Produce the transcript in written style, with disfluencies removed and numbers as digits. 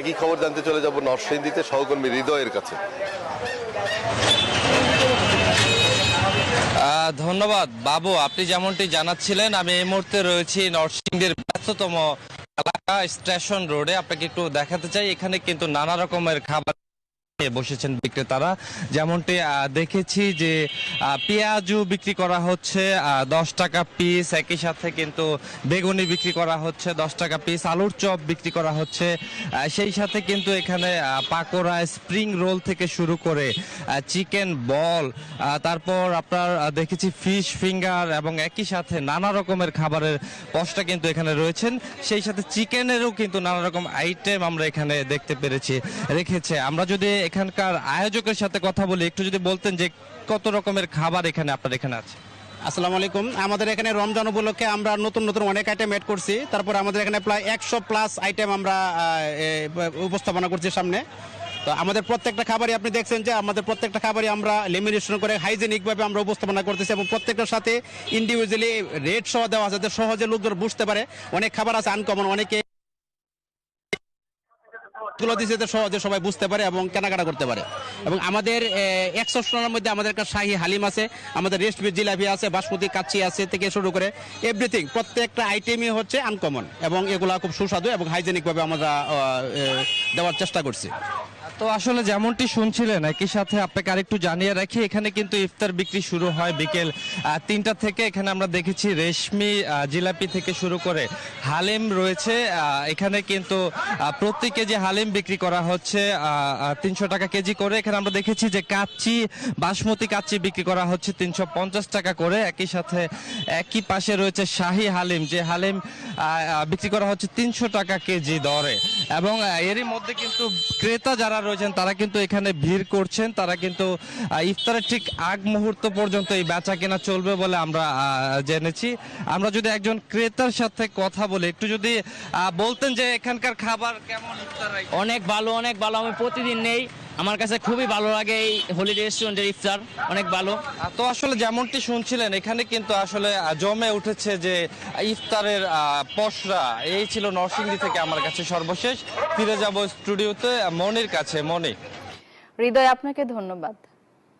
একই খবর জানতে চলে যাব নরসিংদীতে সহকর্মী হৃদয়ের কাছে। ধন্যবাদ বাবু, আপনি যেমনটি জানাচ্ছিলেন আমি এই মুহূর্তে রয়েছি নরসিংদীর ব্যস্ততম এলাকা স্টেশন রোডে। আপনাকে একটু দেখাতে চাই, এখানে কিন্তু নানা রকমের খাবার বসেছেন বিক্রেতারা। যেমনটি দেখেছি যে পেঁয়াজু বিক্রি করা হচ্ছে 10 টাকা পিস, একই সাথে কিন্তু বেগুনি বিক্রি করা হচ্ছে 10 টাকা পিস, আলুর চপ বিক্রি করা হচ্ছে, সেই সাথে কিন্তু এখানে পাকোড়া, স্প্রিং রোল থেকে শুরু করে চিকেন বল, তারপর আপনার দেখেছি ফিশ ফিঙ্গার এবং একই সাথে নানা রকমের খাবারের পসরা কিন্তু এখানে রয়েছেন। সেই সাথে চিকেনেরও কিন্তু নানা রকম আইটেম আমরা এখানে দেখতে পেরেছি রেখেছে। আমরা যদি এখানকার আয়োজকের সাথে কথা বলি, একটু যদি বলতেন যে কত রকমের খাবার এখানে আপনার এখানে আছে। আসসালামু আলাইকুম। আমাদের এখানে রমজান উপলক্ষে আমরা নতুন নতুন অনেক আইটেম এড করছি। তারপর আমাদের এখানে প্রায় 100+ আইটেম আমরা উপস্থাপনা করছি সামনে। তো আমাদের প্রত্যেকটা খাবারই আপনি দেখছেন যে আমাদের প্রত্যেকটা খাবারই আমরা লেমিনেশন করে হাইজেনিকভাবে আমরা উপস্থাপনা করতেছি এবং প্রত্যেকটার সাথে ইন্ডিভিজুয়ালি রেট সহ দেওয়া আছে যাতে সহজে লোকজন বুঝতে পারে। অনেক খাবার আছে আনকমন, অনেকে দিচ্ছে সহজে সবাই বুঝতে পারে এবং কেনাকাটা করতে পারে। এবং আমাদের 100 মধ্যে আমাদের একটা শাহী হালিম আছে, আমাদের রেস্টবিট জিলাপি আছে, বাসমতি কাচ্চি আছে থেকে শুরু করে এভরিথিং, প্রত্যেকটা আইটেমই হচ্ছে আনকমন এবং এগুলা খুব সুস্বাদু এবং হাইজেনিকভাবে আমরা দেওয়ার চেষ্টা করছি। তো আসলে যেমনটি শুনছিলেন, একই সাথে আপনাকে আরেকটু জানিয়ে রাখি, এখানে কিন্তু ইফতার বিক্রি শুরু হয় বিকেল 3টা থেকে। এখানে আমরা দেখেছি রেশমি জিলাপি থেকে শুরু করে হালিম রয়েছে। এখানে কিন্তু প্রতি কেজি হালিম বিক্রি করা হচ্ছে 300 টাকা কেজি করে। এখানে আমরা দেখেছি যে কাচ্চি, বাসমতি কাচ্চি বিক্রি করা হচ্ছে 350 টাকা করে। একই সাথে একই পাশে রয়েছে শাহী হালিম, যে হালিম বিক্রি করা হচ্ছে 300 টাকা কেজি দরে। এবং এরই মধ্যে কিন্তু ক্রেতা যারা রয়েছেন তারা কিন্তু এখানে ভিড় করছেন। তারা কিন্তু ইফতারের ঠিক আগ মুহূর্ত পর্যন্ত এই বেচা কেনা চলবে বলে আমরা জেনেছি। আমরা যদি একজন ক্রেতার সাথে কথা বলি, একটু যদি বলতেন যে এখানকার খাবার কেমন? ইফতার অনেক ভালো, অনেক ভালো। আমি প্রতিদিন নেই, আমার কাছে খুবই ভালো লাগে এই হলিডে রেস্টুরেন্টের ইফতার, অনেক ভালো। তো আসলে যেমনটি শুনছিলেন, এখানে কিন্তু আসলে জমে উঠেছে যে ইফতারের পসরা। এই ছিল নরসিংদী থেকে আমার কাছে সর্বশেষ। ফিরে যাব স্টুডিওতে মনির কাছে। মনি। হৃদয়, আপনাকে ধন্যবাদ।